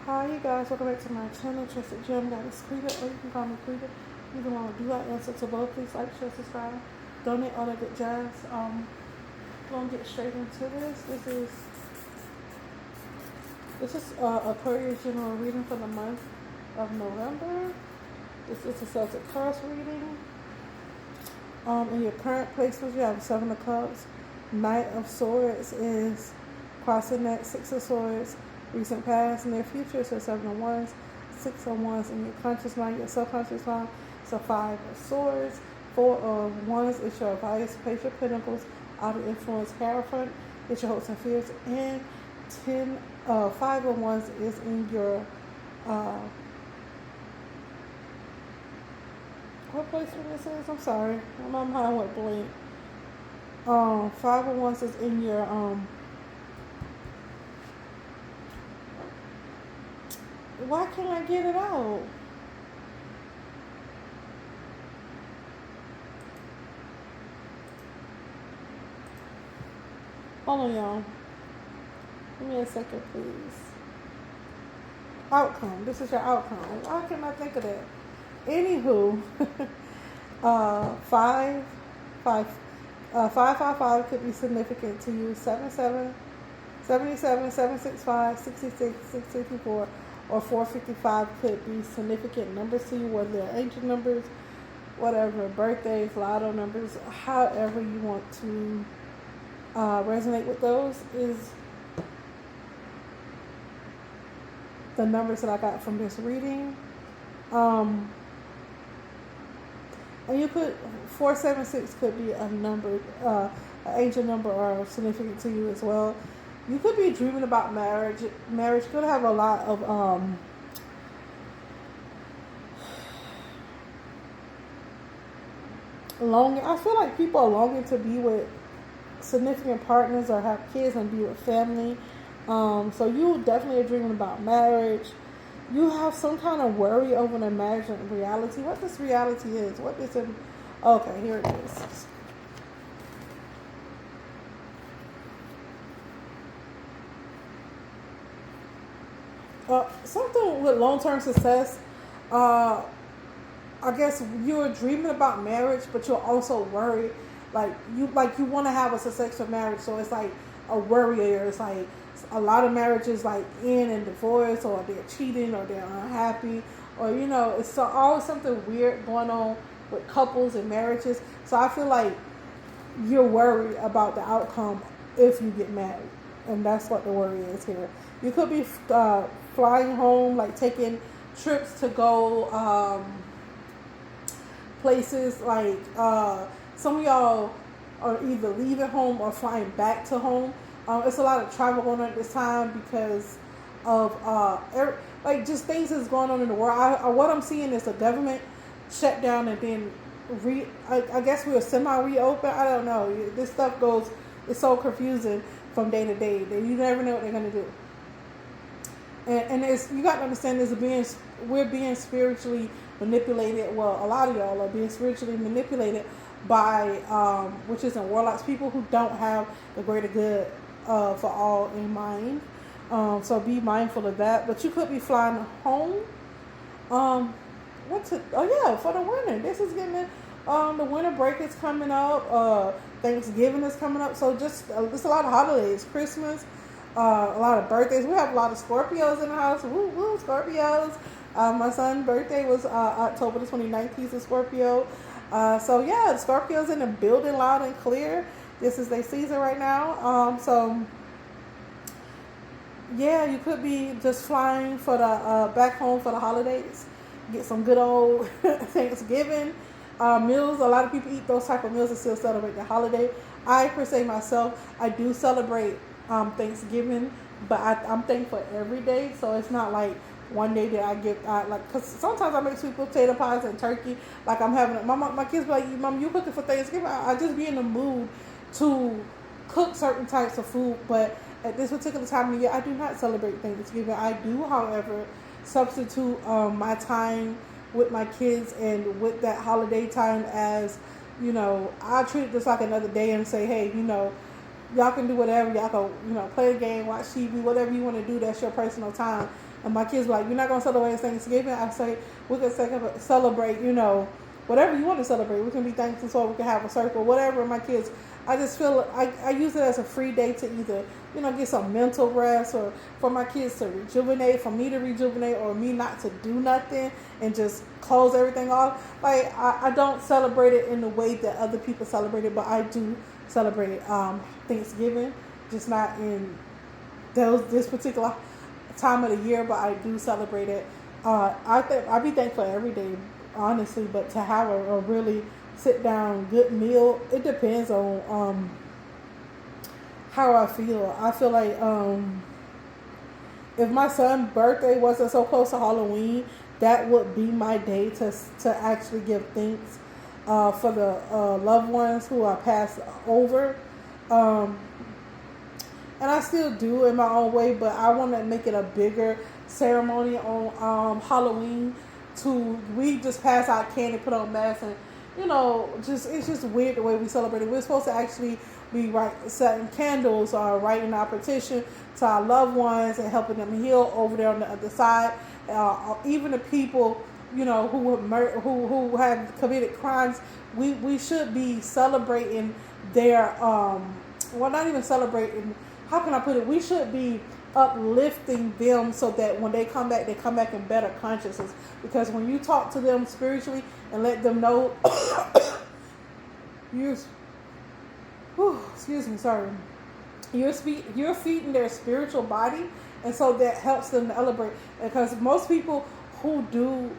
Hi you guys, welcome back to my channel, Trusted Gem. Got this Creeper, or you can call me Creeper. Either one will do. I answer to both. Please like, share, subscribe, donate, all that good jazz. Gonna get straight into this. This is Aquarius general reading for the month of November. This is a Celtic Cross reading. In your current placements, you have Seven of Cups. Knight of Swords is crossing that. Six of Swords, recent past, near future. So Seven of Wands, Six of Wands in your conscious mind, your subconscious mind. So Five of Swords, Four of Wands is your advice, Page of Pentacles, outer influence, Hierophant, it's your hopes and fears, and Five of Wands is in your what placement this is? I'm sorry, my mind went blank. Five of Wands is in your why can't I get it out? Hold on, y'all. Give me a second, please. Outcome. This is your outcome. Why can't I think of that? Anywho, 555 could be significant to you. 77, 765, 66, 664, or 455 could be significant numbers to you, whether they're ancient numbers, whatever, birthdays, lotto numbers, however you want to resonate with those is the numbers that I got from this reading. And you could 476 could be a number, an ancient number, or significant to you as well. You could be dreaming about marriage. Marriage could have a lot of longing. I feel like people are longing to be with significant partners or have kids and be with family. So you definitely are dreaming about marriage. You have some kind of worry over an imagined reality. What this reality is? What is it? Okay, here it is. Something with long-term success. I guess you're dreaming about marriage, but you're also worried. Like you want to have a successful marriage, so it's like a worrier. It's like a lot of marriages like end in divorce, or they're cheating, or they're unhappy, or it's always something weird going on with couples and marriages. So I feel like you're worried about the outcome if you get married, and that's what the worry is here. You could be flying home, like taking trips to go places, like some of y'all are either leaving home or flying back to home. It's a lot of travel going on at this time because of just things that's going on in the world. What I'm seeing is a government shutdown, and then I guess we'll semi-reopen. I don't know. This stuff it's so confusing from day to day that you never know what they're going to do. And it's, you got to understand, we're being spiritually manipulated. Well, a lot of y'all are being spiritually manipulated by witches and warlocks, people who don't have the greater good for all in mind. So be mindful of that. But you could be flying home. For the winter. This is getting the winter break is coming up. Thanksgiving is coming up. So just a lot of holidays. Christmas. A lot of birthdays. We have a lot of Scorpios in the house. Woo woo, Scorpios. My son's birthday was October the 29th. He's a Scorpio. So yeah, the Scorpios in the building loud and clear. This is their season right now. So yeah, you could be just flying for the back home for the holidays. Get some good old Thanksgiving meals. A lot of people eat those type of meals and still celebrate the holiday. I per se myself, I do celebrate Thanksgiving, but I'm thankful every day. So it's not like one day that I get because sometimes I make sweet potato pies and turkey. Like I'm having my kids be like, "Mom, you cooking for Thanksgiving?" I just be in the mood to cook certain types of food. But at this particular time of the year, I do not celebrate Thanksgiving. I do, however, substitute my time with my kids and with that holiday time as I treat it just like another day and say, hey, y'all can do whatever. Y'all can, play a game, watch TV, whatever you want to do. That's your personal time. And my kids were like, "You're not gonna celebrate Thanksgiving?" I say, "We can celebrate, whatever you want to celebrate. We can be thankful for. We can have a circle, whatever." My kids, I just feel I use it as a free day to either get some mental rest, or for my kids to rejuvenate, for me to rejuvenate, or me not to do nothing and just close everything off. Like I don't celebrate it in the way that other people celebrate it, but I do celebrate Thanksgiving, just not in this particular time of the year, but I do celebrate it. I be thankful every day, honestly, but to have a really sit down good meal, it depends on how I feel. I feel like if my son's birthday wasn't so close to Halloween, that would be my day to actually give thanks for the loved ones who are passed over. And I still do in my own way, but I want to make it a bigger ceremony on Halloween. We just pass out candy, put on masks, and it's just weird the way we celebrate it. We're supposed to actually be setting candles or writing our petition to our loved ones and helping them heal over there on the other side. Even the people who have committed crimes, we should be celebrating their not even celebrating. How can I put it? We should be uplifting them so that when they come back in better consciousness. Because when you talk to them spiritually and let them know, you're feeding their spiritual body, and so that helps them to elevate. Because most people who do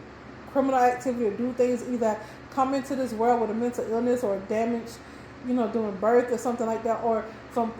criminal activity or do things either come into this world with a mental illness or damage, during birth or something like that, or from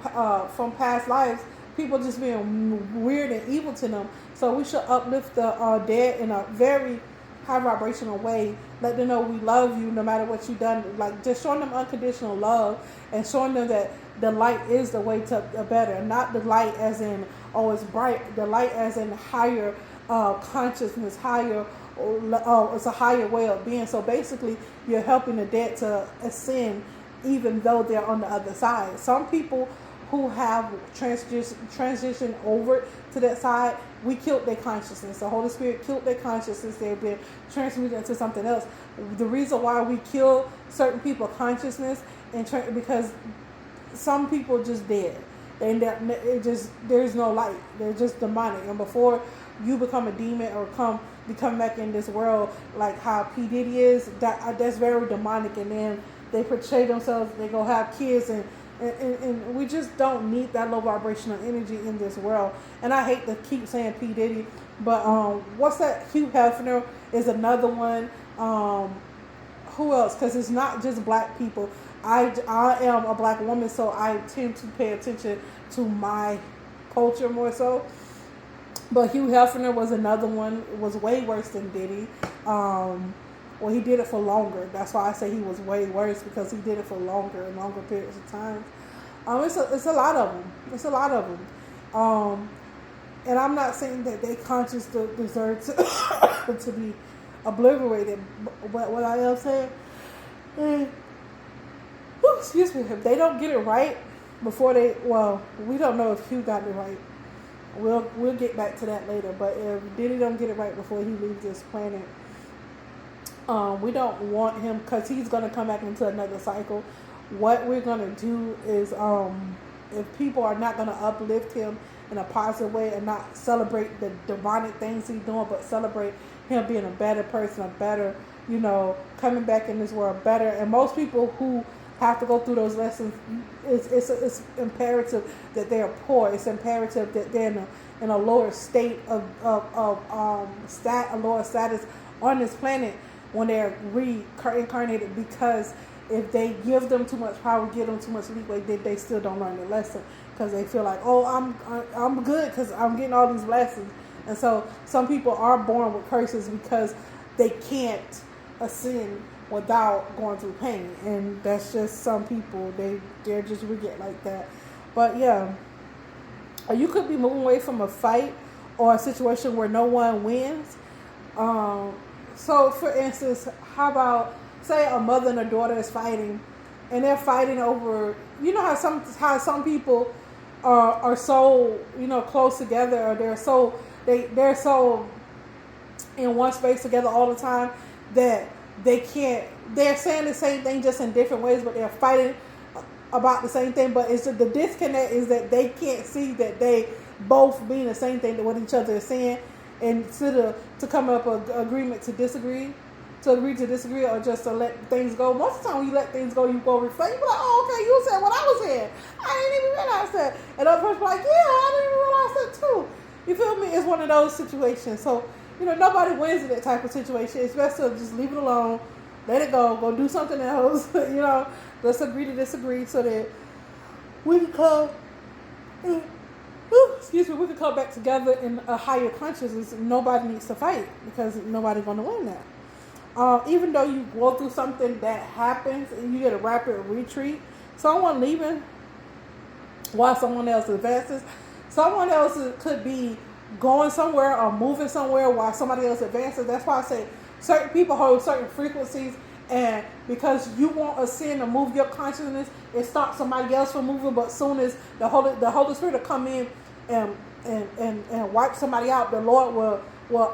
past lives, people just being weird and evil to them. So we should uplift the dead in a very high vibrational way. Let them know we love you no matter what you've done. Like just showing them unconditional love and showing them that the light is the way to a better. Not the light as in, oh, it's bright. The light as in higher consciousness, higher. It's a higher way of being. So basically, you're helping the dead to ascend, even though they're on the other side. Some people who have transitioned over to that side, we killed their consciousness. The Holy Spirit killed their consciousness. They've been transmuted into something else. The reason why we kill certain people's consciousness because some people just dead. And there's no light. They're just demonic. And before you become a demon or become back in this world, like how P. Diddy is, that's very demonic. And then they portray themselves, they go have kids, and we just don't need that low vibrational energy in this world. And I hate to keep saying P. Diddy, but what's that? Hugh Hefner is another one. Who else? Because it's not just black people. I am a black woman, so I tend to pay attention to my culture more so. But Hugh Hefner was another one. It was way worse than Diddy. Well, he did it for longer. That's why I say he was way worse, because he did it for longer periods of time. It's a lot of them. It's a lot of them. And I'm not saying that they conscious deserve to be obliterated. But what I am saying, excuse me, if they don't get it right before we don't know if Hugh got it right. We'll get back to that later. But if Diddy don't get it right before he leaves this planet, we don't want him, because he's going to come back into another cycle. What we're going to do is, if people are not going to uplift him in a positive way and not celebrate the demonic things he's doing, but celebrate him being a better person, a better, coming back in this world better. And most people who have to go through those lessons, it's imperative that they are poor. It's imperative that they're in a lower state of a lower status on this planet when they're reincarnated, because if they give them too much power, give them too much leeway, they still don't learn the lesson, because they feel like, oh, I'm good because I'm getting all these blessings. And so some people are born with curses because they can't ascend without going through pain, and that's just some people. They're just get like that. But yeah, you could be moving away from a fight or a situation where no one wins. So, for instance, how about, say a mother and a daughter is fighting, and they're fighting over, how some people are so, close together, or they're so in one space together all the time that they can't. They're saying the same thing just in different ways, but they're fighting about the same thing. But it's the disconnect is that they can't see that they both mean the same thing that what each other is saying, and to come up with an agreement to disagree. To agree to disagree, or just to let things go. Most of the time when you let things go, you go reflect. You be like, oh, okay, you said what I was saying. I didn't even realize that. And the other person be like, yeah, I didn't even realize that too. You feel me? It's one of those situations. So, nobody wins in that type of situation. It's best to just leave it alone, let it go do something else. Let's agree to disagree so that we can come, we can come back together in a higher consciousness. Nobody needs to fight because nobody's going to win that. Even though you go through something that happens and you get a rapid retreat, someone leaving while someone else advances, someone else could be going somewhere or moving somewhere while somebody else advances. That's why I say certain people hold certain frequencies, and because you won't ascend or move your consciousness, it stops somebody else from moving. But soon as the Holy Spirit will come in and wipe somebody out, the Lord will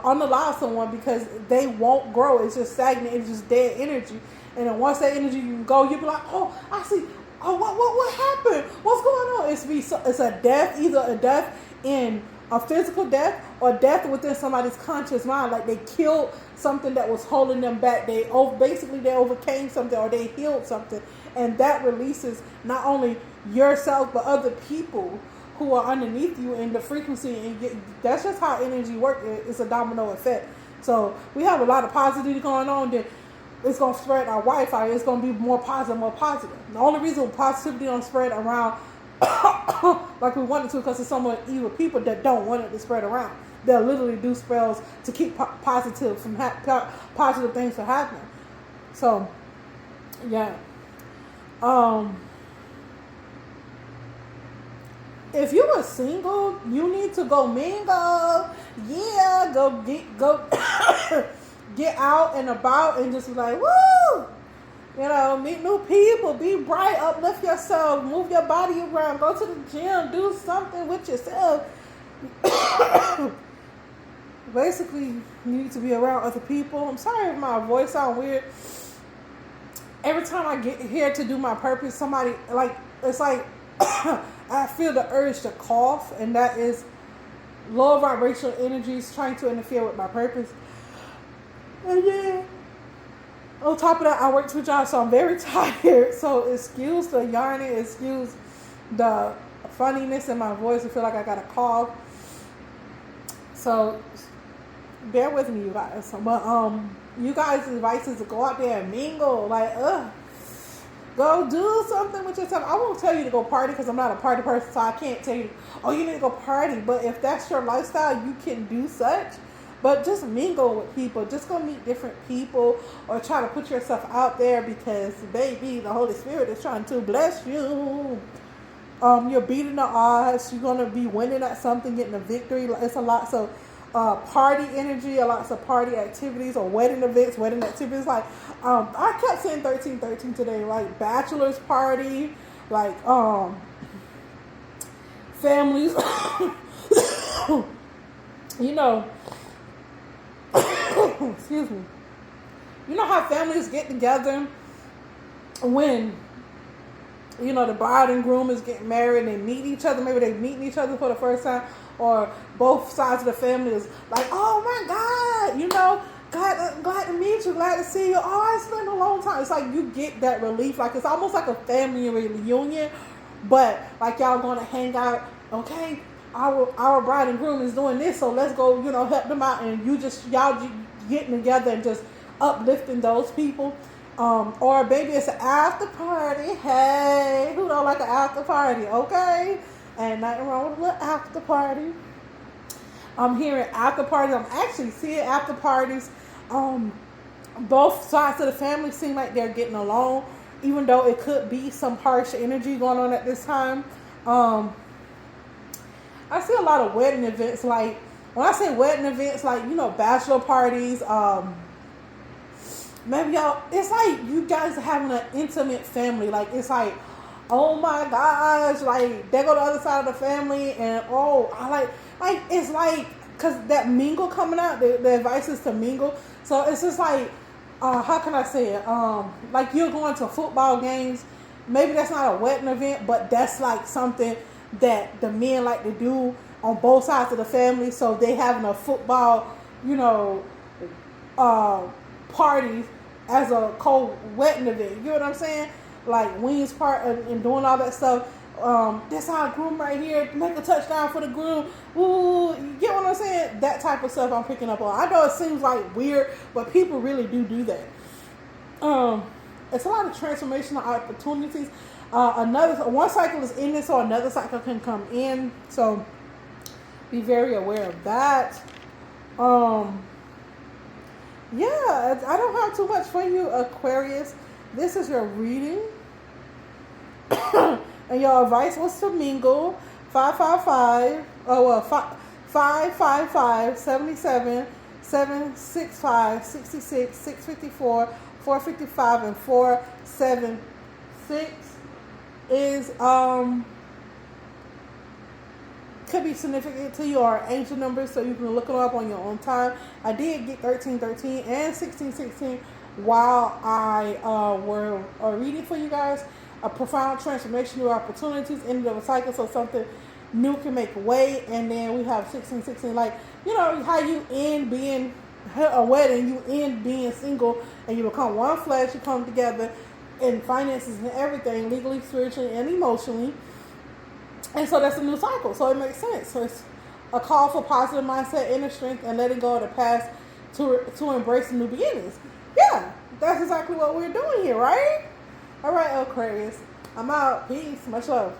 unallow someone because they won't grow. It's just stagnant. It's just dead energy. And then once that energy you go, you'll be like, oh, I see. Oh, what happened? What's going on? It's a death, either a death in a physical death or death within somebody's conscious mind. Like they killed something that was holding them back. They overcame something or they healed something. And that releases not only yourself but other people who are underneath you in the frequency, and that's just how energy works. It's a domino effect. So we have a lot of positivity going on. Then it's gonna spread our Wi-Fi. It's gonna be more positive, more positive. The only reason positivity don't spread around like we want it to, because there's so many evil people that don't want it to spread around. They'll literally do spells to keep positive things from happening. So yeah. If you are single, you need to go mingle. Yeah, go get out and about and just be like, woo! Meet new people, be bright, uplift yourself, move your body around, go to the gym, do something with yourself. Basically, you need to be around other people. I'm sorry if my voice sounds weird. Every time I get here to do my purpose, it's like I feel the urge to cough, and that is low vibrational energies trying to interfere with my purpose. And then on top of that, I work 2 jobs, so I'm very tired. So excuse the yarning, excuse the funniness in my voice. I feel like I got a cough. So bear with me, you guys. But you guys' advice is to go out there and mingle. Go do something with yourself. I won't tell you to go party because I'm not a party person, so I can't tell you, oh, you need to go party. But if that's your lifestyle, you can do such. But just mingle with people. Just go meet different people or try to put yourself out there because, baby, the Holy Spirit is trying to bless you. You're beating the odds. You're going to be winning at something, getting a victory. It's a lot. So party energy, lots of party activities or wedding events, wedding activities. I kept saying 1313 today, like bachelor's party, like families, excuse me. You know how families get together when, the bride and groom is getting married and they meet each other. Maybe they meet each other for the first time, or both sides of the family is like, oh my God, glad to meet you, glad to see you. Oh, it's been a long time. It's like you get that relief. Like it's almost like a family reunion, but like y'all going to hang out. Okay, our bride and groom is doing this, so let's go, help them out. And y'all getting together and just uplifting those people. Or maybe it's an after party. Hey, who don't like an after party? Okay, and nothing wrong with a little after party. I'm hearing after parties. I'm actually seeing after parties. Both sides of the family seem like they're getting along, even though it could be some harsh energy going on at this time. I see a lot of wedding events. Like when I say wedding events, bachelor parties. Maybe y'all. It's like you guys are having an intimate family. Like it's like, oh my gosh, like they go to the other side of the family, and I like it's like because that mingle coming out, the advice is to mingle. So it's just like, how can I say it? Like you're going to football games. Maybe that's not a wedding event, but that's like something that the men like to do on both sides of the family. So they having a football, you know, party as a co-wedding event. You know what I'm saying? Like wings part and doing all that stuff. That's our groom right here. Make a touchdown for the groom. Ooh, you get what I'm saying? That type of stuff I'm picking up on. I know it seems like weird, but people really do that. It's a lot of transformational opportunities. One cycle is ending, so another cycle can come in. So be very aware of that. Yeah, I don't have too much for you, Aquarius. This is your reading. And your advice was to mingle 555, 555, 77, 765, 66, 654, 455, and 476 is could be significant to you or angel numbers, so you can look them up on your own time. I did get 1313 and 1616 while I were reading for you guys. A profound transformation, new opportunities, end of a cycle, so something new can make way. And then we have 1616, like, you know, how you end being a wedding, you end being single, and you become one flesh, you come together in finances and everything, legally, spiritually, and emotionally. And so that's a new cycle, so it makes sense. So it's a call for positive mindset, inner strength, and letting go of the past to embrace the new beginnings. Yeah, that's exactly what we're doing here, right? All right, Aquarius. I'm out. Peace. Much love.